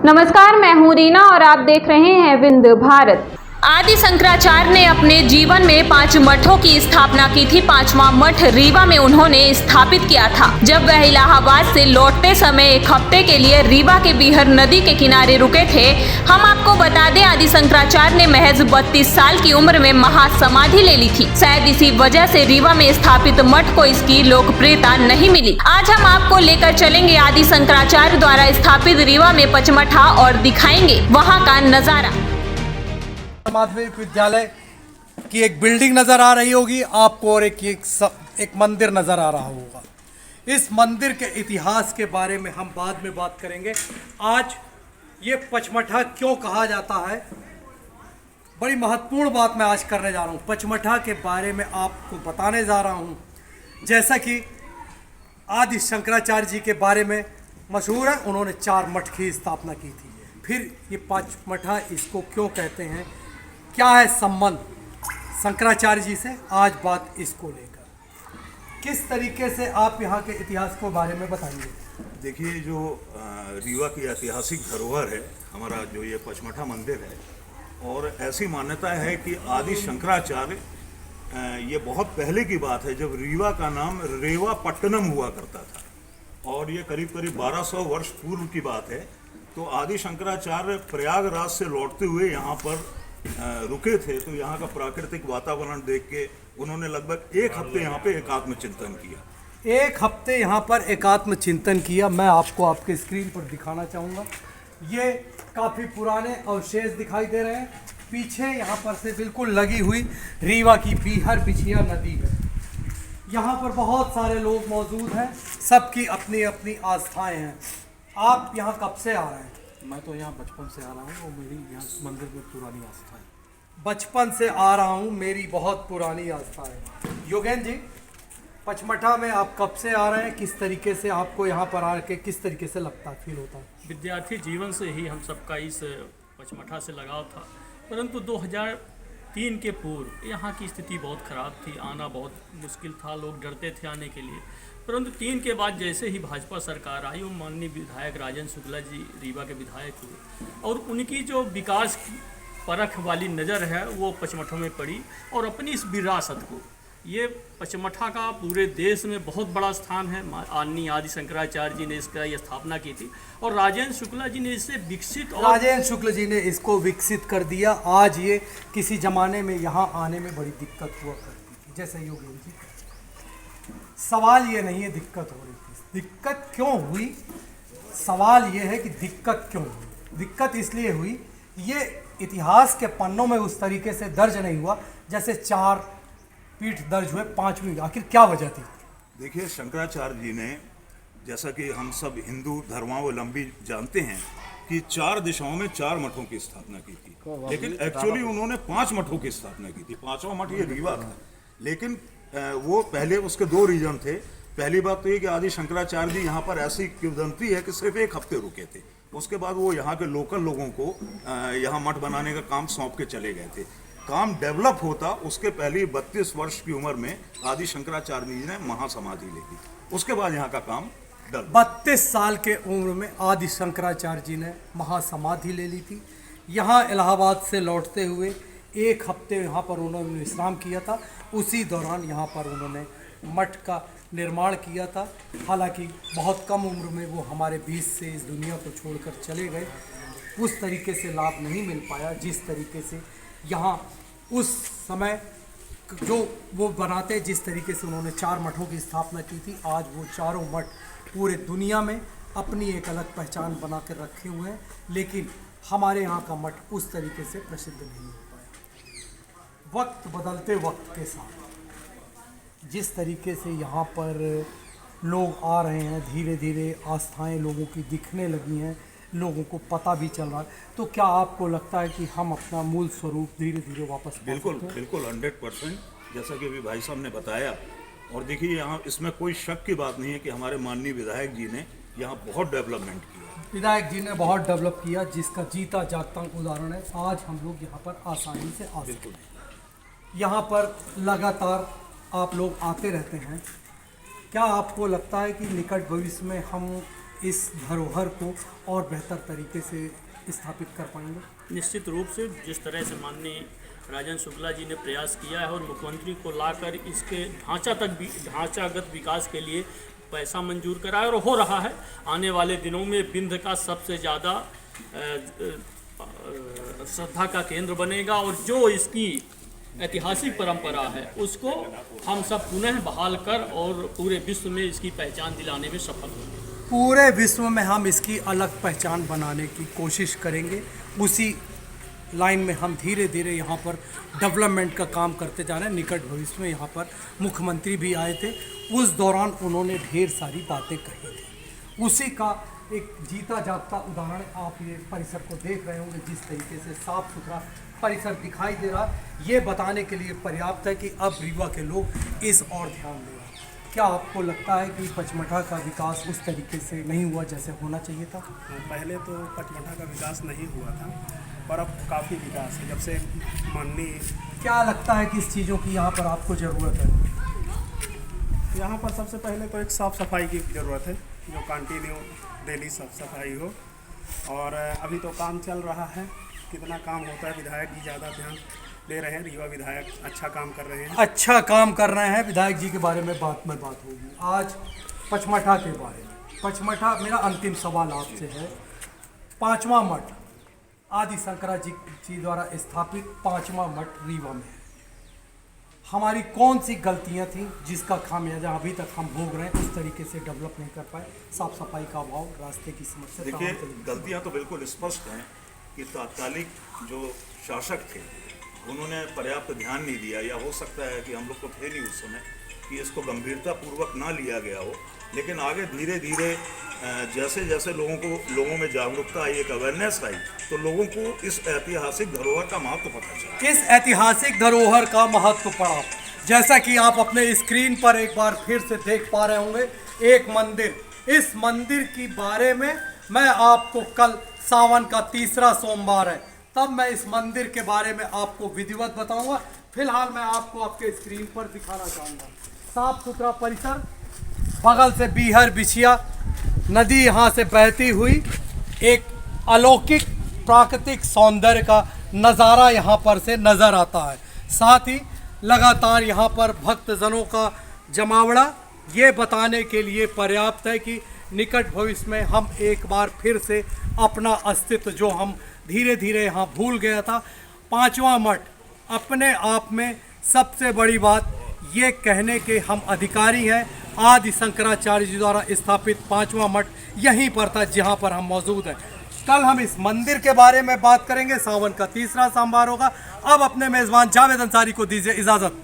नमस्कार, मैं हूँ रीना और आप देख रहे हैं विंध्य भारत। आदि शंकराचार्य ने अपने जीवन में 5 मठों की स्थापना की थी। 5वां मठ रीवा में उन्होंने स्थापित किया था। जब वह इलाहाबाद से लौटते समय एक हफ्ते के लिए रीवा के बीहर नदी के किनारे रुके थे। हम आपको बता दें, आदि शंकराचार्य ने महज 32 साल की उम्र में महासमाधि ले ली थी। शायद इसी वजह से रीवा में स्थापित मठ को इसकी लोकप्रियता नहीं मिली। आज हम आपको लेकर चलेंगे आदि शंकराचार्य द्वारा स्थापित रीवा में पचमठा और दिखाएंगे वहाँ का नजारा। माध्यमिक विद्यालय की एक बिल्डिंग नज़र आ रही होगी आपको और एक मंदिर नज़र आ रहा होगा। इस मंदिर के इतिहास के बारे में हम बाद में बात करेंगे। आज ये पचमठा क्यों कहा जाता है, बड़ी महत्वपूर्ण बात मैं आज करने जा रहा हूँ। पचमठा के बारे में आपको बताने जा रहा हूँ। जैसा कि आदि शंकराचार्य जी के बारे में मशहूर है, उन्होंने 4 मठ की स्थापना की थी। फिर ये पचमठा इसको क्यों कहते हैं, क्या है संबंध शंकराचार्य जी से, आज बात इसको लेकर। किस तरीके से आप यहाँ के इतिहास के बारे में बताएंगे? देखिए, जो रीवा की ऐतिहासिक धरोहर है हमारा, जो ये पचमठा मंदिर है, और ऐसी मान्यता है कि आदि शंकराचार्य, ये बहुत पहले की बात है जब रीवा का नाम रेवा पट्टनम हुआ करता था, और ये करीब करीब 1200 वर्ष पूर्व की बात है। तो आदि शंकराचार्य प्रयागराज से लौटते हुए यहाँ पर रुके थे। तो यहाँ का प्राकृतिक वातावरण देख के उन्होंने लगभग 1 हफ्ते यहाँ पे एकात्म चिंतन किया। 1 हफ्ते यहाँ पर एकात्म चिंतन किया। मैं आपको आपके स्क्रीन पर दिखाना चाहूँगा। ये काफ़ी पुराने अवशेष दिखाई दे रहे हैं। पीछे यहाँ पर से बिल्कुल लगी हुई रीवा की बीहर बिछिया नदी है। यहाँ पर बहुत सारे लोग मौजूद हैं, सबकी अपनी अपनी आस्थाएं हैं। आप यहाँ कब से आ रहे हैं? मैं तो यहाँ बचपन से आ रहा हूँ और मेरी यहाँ मंदिर में पुरानी आस्था है। बचपन से आ रहा हूँ, मेरी बहुत पुरानी आस्था है। योगेन जी, पचमठा में आप कब से आ रहे हैं? किस तरीके से आपको यहाँ पर आके किस तरीके से लगता है, फील होता है? विद्यार्थी जीवन से ही हम सबका इस पचमठा से लगाव था, परंतु 2003 के पूर्व यहाँ की स्थिति बहुत ख़राब थी। आना बहुत मुश्किल था, लोग डरते थे आने के लिए। परंतु 3 के बाद जैसे ही भाजपा सरकार आई और माननीय विधायक राजेंद्र शुक्ला जी रीवा के विधायक हुए, और उनकी जो विकास परख वाली नज़र है वो पचमठों में पड़ी, और अपनी इस विरासत को, ये पचमठा का पूरे देश में बहुत बड़ा स्थान है। माननीय आदि शंकराचार्य जी ने इसका ये स्थापना की थी और राजेंद्र शुक्ला जी ने इसे विकसित, और राजेंद्र शुक्ल जी ने इसको विकसित कर दिया। आज ये किसी ज़माने में यहाँ आने में बड़ी दिक्कत हुआ करती थी, जैसे योगेन जी। सवाल ये नहीं है दिक्कत हो रही थी, दिक्कत क्यों हुई, सवाल ये है कि दिक्कत क्यों हुई। दिक्कत इसलिए हुई, ये इतिहास के पन्नों में उस तरीके से दर्ज नहीं हुआ जैसे 4 पीठ दर्ज हुए 5वीं। आखिर क्या वजह थी? देखिए, शंकराचार्य जी ने, जैसा कि हम सब हिंदू धर्मावलंबी जानते हैं, कि 4 दिशाओं में 4 मठों की स्थापना की थी, लेकिन एक्चुअली उन्होंने 5 मठों की स्थापना की थी। 5वां मठ ये रीवा था, लेकिन वो पहले उसके 2 रीजन थे। पहली बात तो ये कि आदि शंकराचार्य जी यहाँ पर ऐसी किंवदंती है कि सिर्फ 1 हफ्ते रुके थे। उसके बाद वो यहाँ के लोकल लोगों को यहाँ मठ बनाने का काम सौंप के चले गए थे। काम डेवलप होता उसके पहले 32 वर्ष की उम्र में आदि शंकराचार्य जी ने महासमाधि ले ली। उसके बाद यहाँ का काम 32 साल के उम्र में आदि शंकराचार्य जी ने महासमाधि ले ली थी। यहाँ इलाहाबाद से लौटते हुए 1 हफ्ते यहाँ पर उन्होंने विश्राम किया था। उसी दौरान यहाँ पर उन्होंने मठ का निर्माण किया था। हालांकि बहुत कम उम्र में वो हमारे बीच से इस दुनिया को छोड़कर चले गए। उस तरीके से लाभ नहीं मिल पाया जिस तरीके से यहाँ उस समय जो वो बनाते, जिस तरीके से उन्होंने 4 मठों की स्थापना की थी। आज वो चारों मठ पूरे दुनिया में अपनी एक अलग पहचान बना कर रखे हुए हैं, लेकिन हमारे यहाँ का मठ उस तरीके से प्रसिद्ध नहीं हो पाया। वक्त बदलते वक्त के साथ जिस तरीके से यहाँ पर लोग आ रहे हैं, धीरे धीरे आस्थाएं लोगों की दिखने लगी हैं, लोगों को पता भी चल रहा है। तो क्या आपको लगता है कि हम अपना मूल स्वरूप धीरे धीरे वापस? बिल्कुल 100%, जैसा कि अभी भाई साहब ने बताया। और देखिए, यहाँ इसमें कोई शक की बात नहीं है कि हमारे माननीय विधायक जी ने यहाँ बहुत डेवलपमेंट किया। विधायक जी ने बहुत डेवलप किया, जिसका जीता जागता उदाहरण है। आज हम लोग यहाँ पर आसानी से आ सकते हैं। यहाँ पर लगातार आप लोग आते रहते हैं। क्या आपको लगता है कि निकट भविष्य में हम इस धरोहर को और बेहतर तरीके से स्थापित कर पाएंगे? निश्चित रूप से जिस तरह से माननीय राजन शुक्ला जी ने प्रयास किया है और मुख्यमंत्री को लाकर इसके ढांचागत विकास के लिए पैसा मंजूर करा है और हो रहा है। आने वाले दिनों में विंध्य का सबसे ज़्यादा श्रद्धा का केंद्र बनेगा और जो इसकी ऐतिहासिक परंपरा है उसको हम सब पुनः बहाल कर और पूरे विश्व में इसकी पहचान दिलाने में सफल होंगे। पूरे विश्व में हम इसकी अलग पहचान बनाने की कोशिश करेंगे। उसी लाइन में हम धीरे धीरे यहाँ पर डेवलपमेंट का काम करते जा रहे हैं। निकट भविष्य में यहाँ पर मुख्यमंत्री भी आए थे, उस दौरान उन्होंने ढेर सारी बातें कही थी। उसी का एक जीता जागता उदाहरण आप ये परिसर को देख रहे होंगे, जिस तरीके से साफ सुथरा परिसर दिखाई दे रहा है। ये बताने के लिए पर्याप्त है कि अब रीवा के लोग इस ओर ध्यान दे रहे हैं। क्या आपको लगता है कि पचमढ़ा का विकास उस तरीके से नहीं हुआ जैसे होना चाहिए था? पहले तो पचमढ़ा का विकास नहीं हुआ था, पर अब काफ़ी विकास है। जब से माननीय, क्या लगता है कि इस चीज़ों की यहाँ पर आपको ज़रूरत है? यहाँ पर सबसे पहले तो एक साफ़ सफाई की ज़रूरत है, जो कंटिन्यू डेली साफ सफाई हो। और अभी तो काम चल रहा है, कितना काम होता है, विधायक जी ज़्यादा ध्यान दे रहे हैं। रीवा विधायक अच्छा काम कर रहे हैं। अच्छा काम कर रहे हैं। विधायक जी के बारे में बात होगी। आज पचमढ़ा के बारे में, पचमढ़ा, मेरा अंतिम सवाल आपसे है। 5वां मठ आदि शंकराचार्य जी द्वारा स्थापित 5वां मठ रीवा में है। हमारी कौन सी गलतियां थी जिसका खामियाजा अभी तक हम भोग रहे हैं? उस तरीके से डेवलप नहीं कर पाए, साफ सफाई का अभाव, रास्ते की समस्या। देखिए, गलतियां तो बिल्कुल स्पष्ट हैं कि तात्कालिक जो शासक थे उन्होंने पर्याप्त ध्यान नहीं दिया, या हो सकता है कि हम लोग को थे नहीं उस समय कि इसको गंभीरता पूर्वक ना लिया गया हो। लेकिन आगे धीरे धीरे जैसे जैसे लोगों में जागरूकता आई, एक अवेयरनेस आई, तो लोगों को इस ऐतिहासिक धरोहर का महत्व पता चला। इस ऐतिहासिक धरोहर का महत्व पड़ा, जैसा कि आप अपने स्क्रीन पर एक बार फिर से देख पा रहे होंगे, एक मंदिर। इस मंदिर के बारे में मैं आपको, कल सावन का 3रा सोमवार है, तब मैं इस मंदिर के बारे में आपको विधिवत बताऊंगा। फिलहाल मैं आपको आपके स्क्रीन पर दिखाना चाहूँगा साफ सुथरा परिसर, बगल से बीहर बिछिया नदी यहाँ से बहती हुई, एक अलौकिक प्राकृतिक सौंदर्य का नज़ारा यहाँ पर से नज़र आता है। साथ ही लगातार यहाँ पर भक्तजनों का जमावड़ा ये बताने के लिए पर्याप्त है कि निकट भविष्य में हम एक बार फिर से अपना अस्तित्व, जो हम धीरे धीरे यहाँ भूल गया था, 5वां मठ अपने आप में सबसे बड़ी बात ये कहने के हम अधिकारी हैं। आदि शंकराचार्य जी द्वारा स्थापित 5वां मठ यहीं पर था जहाँ पर हम मौजूद हैं। कल हम इस मंदिर के बारे में बात करेंगे। सावन का 3रा सोमवार होगा। अब अपने मेज़बान जावेद अंसारी को दीजिए इजाज़त।